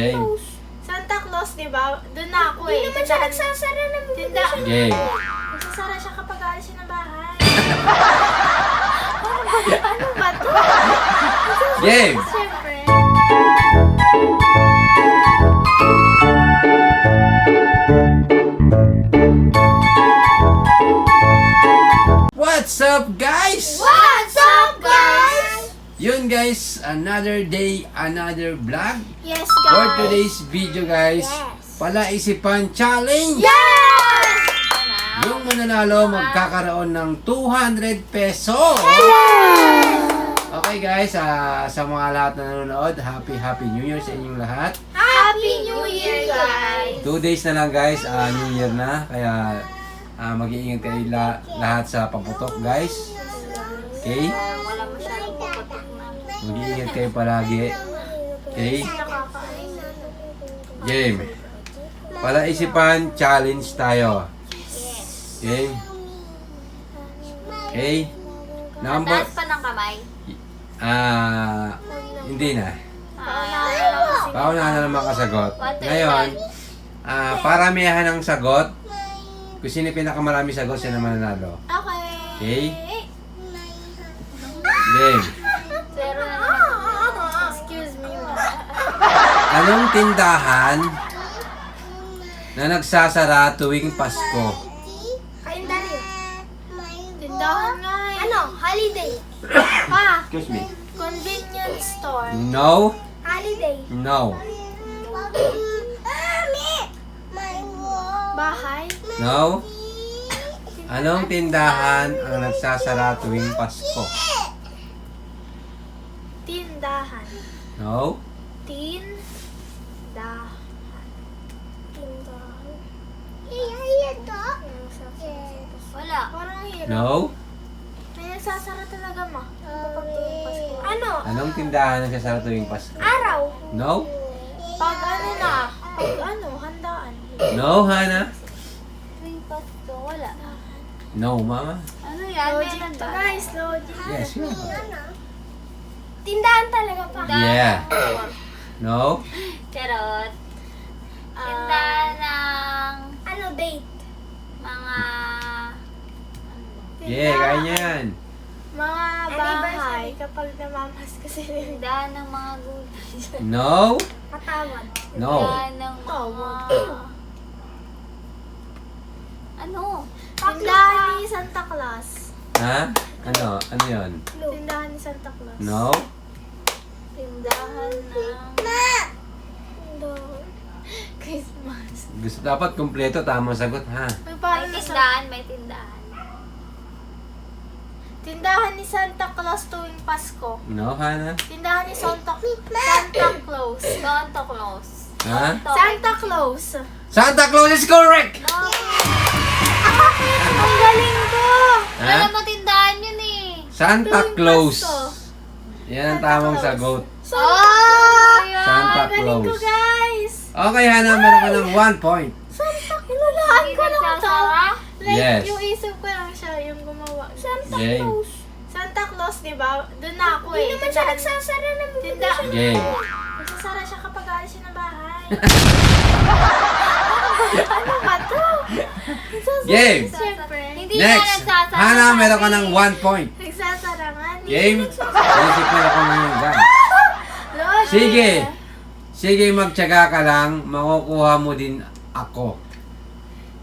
Game. Santa Claus, di ba? Doon na ako eh. Hindi naman siya nagsasara ng Game. Nagsasara siya kapag aalis siya ng bahay. Ano ba to? Game. Siyempre. What's up, guys? What's up, guys? Yun, guys, another day, another vlog. Yes, For guys. today's video, guys, Yes. palaisipan challenge. Yes! Yung mananalo magkakaroon ng 200 pesos. Okay, guys, sa mga lahat na nanonood, happy New Year sa inyong lahat. Happy New Year, guys! 2 days na lang, guys, New Year na. Kaya mag-iingat kayo lahat sa pagputok, guys. Okay? Wala masyadong puputok na. Mag-iingat kayo palagi. Okay? Game. Palaisipan challenge tayo. Okay? Okay? Number... Taas pa ng kamay. Hindi na. Ah, Pauna na naman kasagot. Ngayon, paramihan ng sagot. Kung sino pinakamarami sagot, siya naman nanalo. Okay. Okay? Game. zero na naman. Excuse me, ma. Anong tindahan na nagsasara tuwing Pasko? Kalendaryo. Tindahan nga eh. Ano? Holiday. Pa, Excuse me. convenience store. No. Holiday. No. Bahay. No. Anong tindahan ang nagsasara tuwing Pasko? Tindahan. No. Tindahan. Wala. Parang hirap. No. May nagsasara talaga, ma. Kapag tuwing Pasko. Ano? Anong tindahan ang nagsasara tuwing Pasko? Araw. No. Pag ano na, pag ano, handaan. No, Hana. Tuwing Pasko. Wala. No, Mama. Ano yan? Logic Meron to, ba? guys. Logic. Yes, yun. Tindahan talaga pa. Yeah. No. Charot. Tindahan ng Ano, date? mga... Yeah, ganyan. Mga bahay kapag namamas kasi Tindahan ng mga gulay. No. katawad. No. Tindahan ng mga... Ano? Tindahan ni Santa Claus. Ha? Ano? Ano yun? Tindahan ni Santa Claus. No. Tindahan ng... Christmas. Gusto dapat kumpleto, tamang sagot, ha? May May paano na sa tindahan, may tindahan. tindahan ni Santa Claus tuwing Pasko. No, Hana? Tindahan ni Santa Claus. Santa Claus. Ha? Santa Claus. Santa Claus is correct! Ang galing ko! Ha? Alam mo tindahan yun eh. Santa Tuwing Claus. Pasko. Yan ang tamang Claus. sagot. Oh! Santa Ang galing ko, Claus. guys! Okay, Hana, meron ka ng 1 point. Santa Claus! Ko lang to. Nagsasara? Like, Yes. yung isip ko lang siya, yung gumawa. Santa Game. Claus. Santa Claus, di ba? Doon na ako eh. Hindi naman siya nagsasara ng Tindahan. Game. Nagsasara siya kapag aalis siya ng bahay. Ano ba to? Nagsasara Game. siya, Siyempre. Hindi nga Next. nagsasara. Hana, meron ka ng 1 point. Nagsasara nga. Hindi Game. nagsasara. Isip na ako ng gun. Lord. Sige. Sige, magtyaga ka lang. Makukuha mo din ako.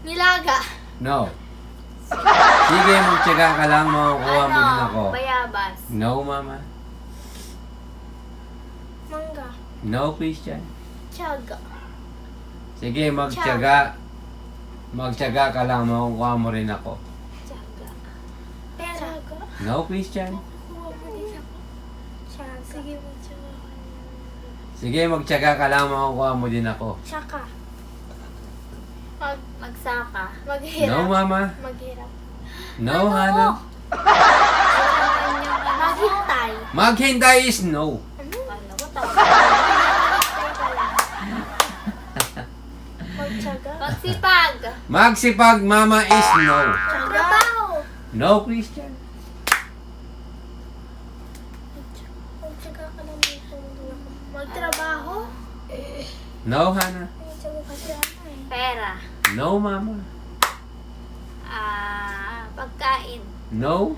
Nilaga. No. Sige, magtyaga ka lang. Makukuha mo din ako. Bayabas. No, Mama. Mangga. No, Christian. Tiyaga. Sige, magtyaga. Magtyaga ka lang. Makukuha mo rin ako. Tiyaga. Tiyaga. No, Christian. Kuha mo din ako. Tiyaga. Sige mo, tiyaga. Sige, magtyaga ka lang. Makukuha mo din ako. Tsaka. Magsaka. Maghirap. No, Mama. Maghirap. No, Hana. Maghintay. Maghintay is no. Ano ko tawag? Maghintay ka lang. Magtyaga. Magsipag. Magsipag, Mama is no. Tyaga. No, Christian. Magtyaga ka lang dito. Magtrabaho. No, Hana. Ay, sabi kasi ano eh. Pera. No, Mama. Pagkain. No.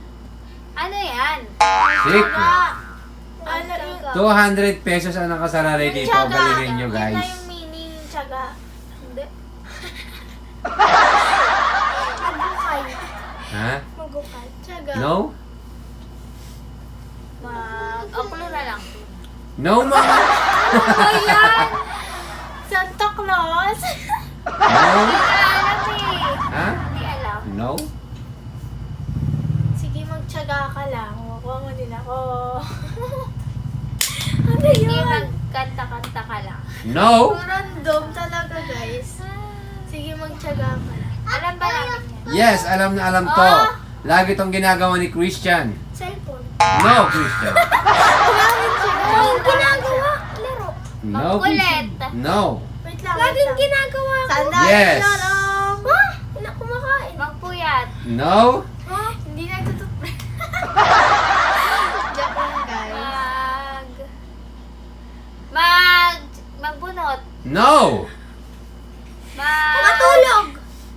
Ano yan? Secret. Ano yun? 200 pesos ang nakasalalay dito. Tiyaga. Balirin nyo, Yun na guys. yung meaning, tiyaga. Hindi. Magukay. Ha? Magukay. Tiyaga. No? Mag-uplo na lang. No, Mama. Ayan! Santa Claus! No. Hindi alam eh. Ha? Hindi alam. No. Sige, magtiyaga ka lang. Makuha mo din ako. Ano Hindi yun? magkanta-kanta ka lang. No. Random talaga, guys. Sige, magtiyaga ka lang. Alam ba namin yan? Yes, alam na alam to. Ah. Lagi tong ginagawa ni Christian. Cellphone. No, Christian. Laging siya. Laging ginagawa. Laro. No, Magkulit. Christian. No. Wait lang. Laging ginagawa. Sandali. Yes. Lorong. Ha? Hindi na kumakain. Magpuyat. No. Ha? Hindi na tututupre. Joke lang, guys. Magbunot. No. Matulog.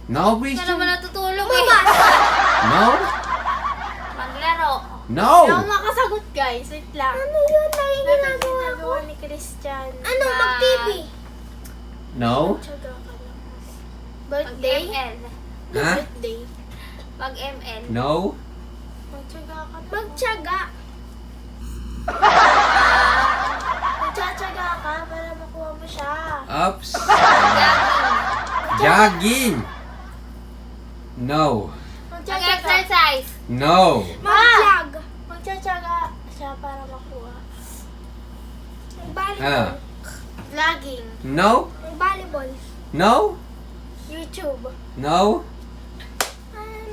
No, Hindi ka Christian. naman natutulog eh. Bukas. No. Maglaro. No. Hindi ako makasagot, guys. Wait lang. Ano yun? Laging ginagawa ni Christian. Ano? Mag-TV. No. Tiyaga ka lang. Birthday? Mag-ML. Ha? Birthday. Mag-ML. No. Magtiyaga ka lang. Magtiyaga. Magtiyaga ka para makuha mo siya. Ups. Jogging. Jogging. No. Magtiyaga. Mag-exercise. No. Mag-jog. Magtiyaga siya para makuha. Mag-volleyball. Ano? Vlogging. No. Mag-volleyball. No. YouTube. No.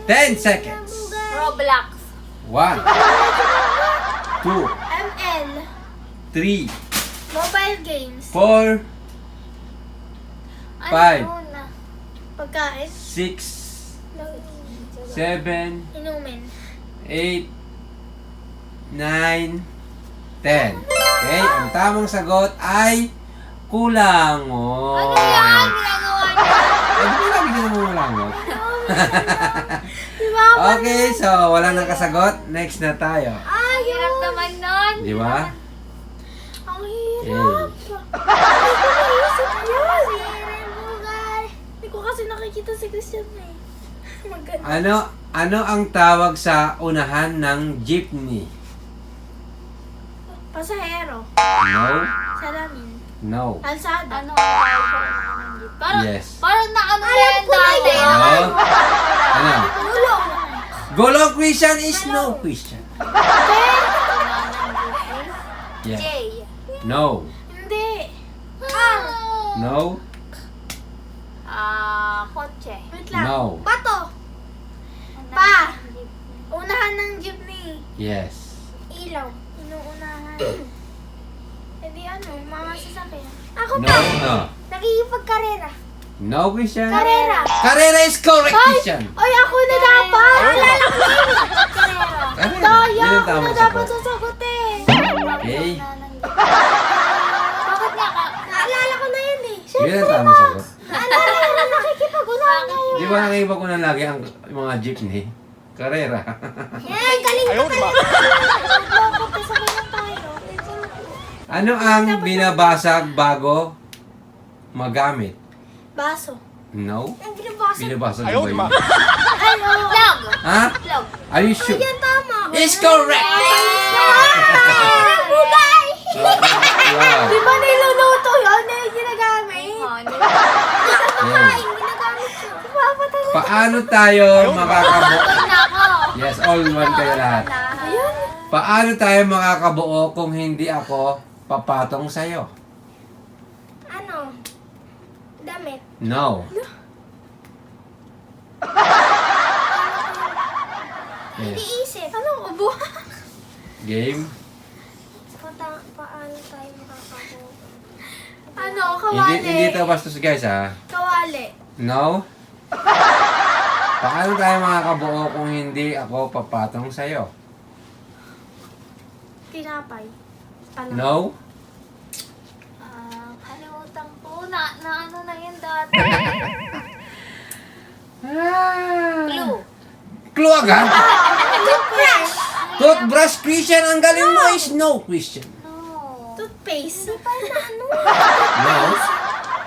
10 seconds. Roblox. 1, 2, ML. 3, Mobile games. 4, Ano Five. yun ah? Pagkain. 6, 7, Inumin. 8, 9, 10. Okay, ang tamang sagot ay kulangot. Ano yan? Ginagawa niya? Eh, di ba lagi ka naman kulangot? Diba? Okay, so wala nang kasagot. Next na tayo. Ang hirap naman nun. Di ba? Ang hirap. Hindi ko naisip yun. Hindi ko kasi nakikita si Christian eh. Maganda. Ano ang tawag sa unahan ng jeepney? Pasahero. No? Salamin. No. Kalsada. Ano ang tawag sa unang jeep? Parang, Yes. parang na ano yan ko na dati. yan. No? Ano? Gulong. Gulong Christian is no Christian. J. Yeah. No. Hindi. No. Kotse. Wait lang. No. Bato. Ano Pa. ang jeep? Unahan ng jeepney. Yes. Ilaw. Inuunahan. Hindi ano, mga sasakyan. Ako No. pa. No. Nagigipagkarera. No Christian. Karera. Karera is correct Christian. Ay, ako na dapat. Alala ko na yun. Karera. Karera. Daya, Yun ang ako tamang na dapat sagot. sasagutin. Okay. Bakit nga ka? Naalala ko na yun eh. Yun Siyempre ang tamang ma. sagot. Naalala ko na nakikipag-unahan ngayon. Di ba nakikiba ko na lagi ang mga jeepney? Karera. Yan, galing ka talaga. Bakit sa ganyan tayo? Ano ang binabasag bago magamit? Baso. No? Ang binabasa. Binabasag ba yun? Ano? Itlog. Ha? Itlog. Are you sure? Yan, tama. Is correct! Bugay! Wow. Di ba niluluto yun? Na yung ginagamit? Honey. Yes. Ginagamit yun. Papatay. Paano tayo makakabuo? Ito na ako. Yes, all one kayo lahat. Ayun. Paano tayo makakabuo kung hindi ako papatong sa'yo? Ano? Damit. No. Yes. Iisip. Anong ubo? Game? Paano tayo makakabuo? Ano? Hindi, Kawali. hindi ito bastos guys ha. Kawali. No? Paano tayo makakabuo kung hindi ako papatong sa'yo? Tinapay. Ano? No? Kalimutan ko na. dati. Clue. Clue agad? Toothbrush. Toothbrush, Christian. Ang galing mo is no, Christian. No. Toothpaste. Di pa na ano? No?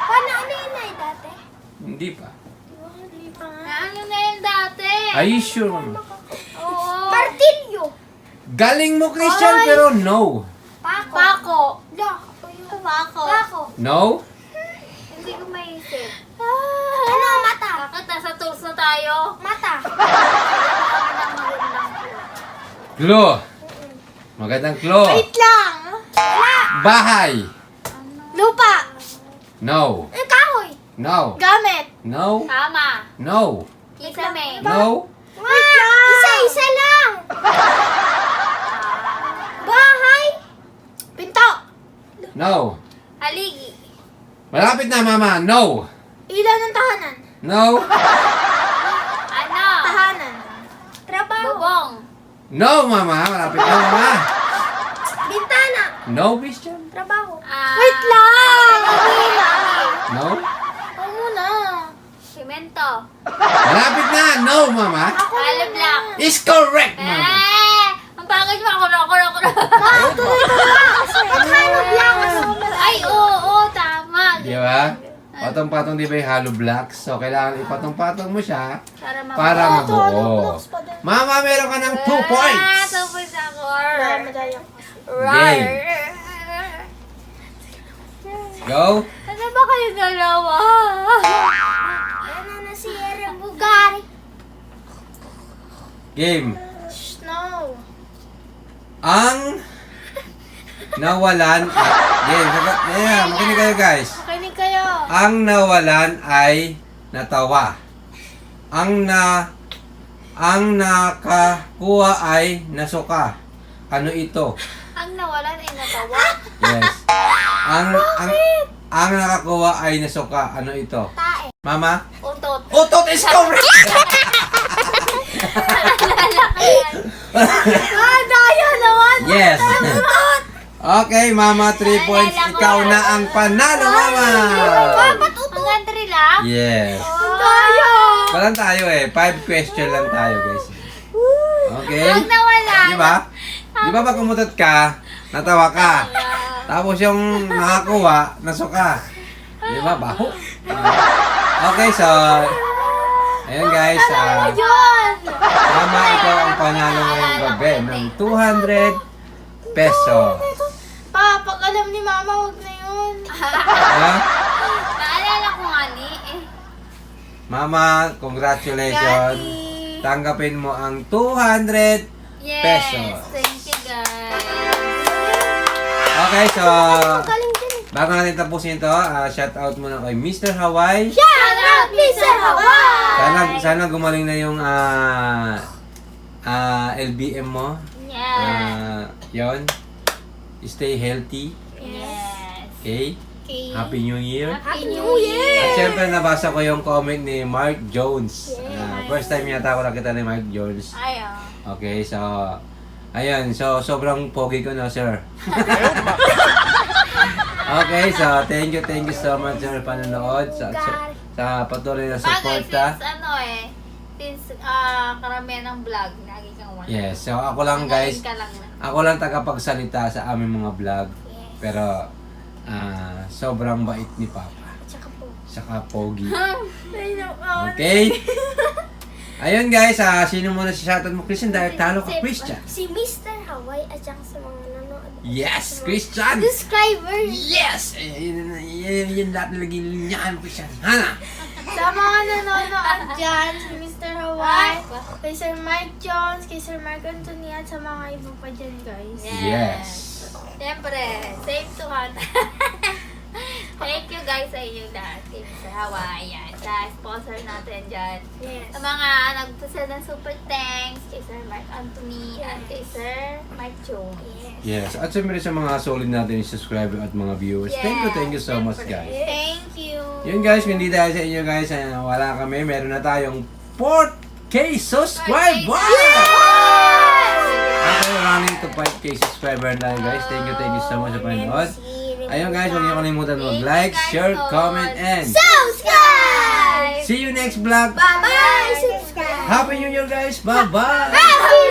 Paano ano yun ay dati? Hindi pa. Hindi pa nga. Ano na yun dati? Are you sure? Mama? Oo. Martilyo. Galing mo, Christian, Ay. pero no. Pako. Pako. Pako. Pako. No? Hindi ko maisip. Ano? Mata. Bakit nasa tools na tayo? Mata. Clue. Magandang clue. Wait lang. Wala. Bahay. Lupa. No. Kahoy. No. Gamit. No. Tama. No. Kisame. No. Wait lang. Isa-isa lang. Bahay. Pinto. No. Haligi. Malapit na, Mama. No. Ilaw ng tahanan. No. Ano? Tahanan. Trabaho. Bubong. No, Mama. Malapit na, Mama. Bintana. No, Christian. Trabaho. Ah, Wait lang. Okay na. No. Ako muna. Simento. Malapit na. No, Mama. Hollow block. Is correct, Mama. Ang pangit mo. Ako. Maghanap lang. Ay, oo, tama. Di ba? Patong-patong di ba yung hollow blocks? So, kailangan ipatong-patong mo siya para mabuo. Mama, meron ka ng 2 points. 2 points ako. Game. Go. Ano ba kayo dalawa? Ano na si Ere Bugari? Game. Snow. Ang nawalan game. Yeah, makinig kayo guys. Makinig kayo. Ang nawalan ay natawa. Ang nakakuha ay nasuka. Ano ito? Ang nawalan ay natawa. Yes. Ang nakakuha ay nasuka. Ano ito? Tae. Mama? Utot. Utot is correct! Daya naman. Yes. Okay, Mama, 3 points. Ikaw na ang panalo, Mama. Ba't utot? Hanggang 3 lang? Yes. Daya. Walang tayo eh. 5 question lang tayo, guys. Okay? Ang nawalan. Di ba? Di ba pag umutot ka, natawa ka. Tapos yung nakakuha, nasuka. Di ba? Baho. Okay, so... Ayun guys, Yun. Mama, ikaw ang panalo ngayong gabi ng 200 pesos. Pa, pag alam ni Mama, wag na yun. Ha? Naalala ko nga ni Mama, congratulations. Gani. Tanggapin mo ang 200 Yes. pesos. Thank you guys. Okay, so Galing din. bago natin tapusin ito, shout out muna kay Mr. Hawaii. Shout out, Mr. Hawaii! Sana gumaling na yung LBM mo. Yes. Yon. Stay healthy. Yes. Okay? Okay. Happy New Year. Happy New Year! At syempre nabasa ko yung comment ni Mark Jones. First time yata ako nakita ni Mark Jones. Ayaw. Okay, so ayan, so sobrang pogi ko na, sir. Okay, so thank you so much sa panonood, sa patuloy na Bagay suporta. since karamihan ng vlog, lagi kang wala. Yes, so ako lang guys, Ka lang na. ako lang tagapagsalita sa aming mga vlog. Pero sobrang bait ni Papa. Tsaka po. Saka pogi. Ay, no, Okay? Ayun guys, sino muna si shoutout mo, Christian? Dahil talo ka, Christian. Si Mr. Hawaii at saka sa mga nanonood. Yes, Christian! Subscribers! Yes! Yun lahat nalagay linyahan, Christian. Hana! Sa mga nanonood dyan, si Mr. Hawaii, kay Sir Mike Jones, kay Sir Mark Anthony, at sa mga iba pa dyan, guys. Yes. Siyempre, safe to hunt. Thank you guys sa inyong lahat. Team sa Hawaii. Yan. Sa sponsor natin dyan. Yes. Sa mga nagpasal ng super thanks kay Sir Mark Anthony at kay Sir Mike Jones. Yes. At siyempre sa mga solid natin subscriber at mga viewers. Thank you so much guys. Thank you. Yun guys, hindi dahil sa inyo guys, wala kami. Meron na tayong 4K subscribers! Okay, running to 5K subscriber na tayo guys. Thank you so much sa panonood. Ayun guys, huwag niyo kalimutan mag-like, share, comment, and Subscribe! See you next vlog. Bye-bye! Subscribe! Happy New Year guys. Bye-bye. Happy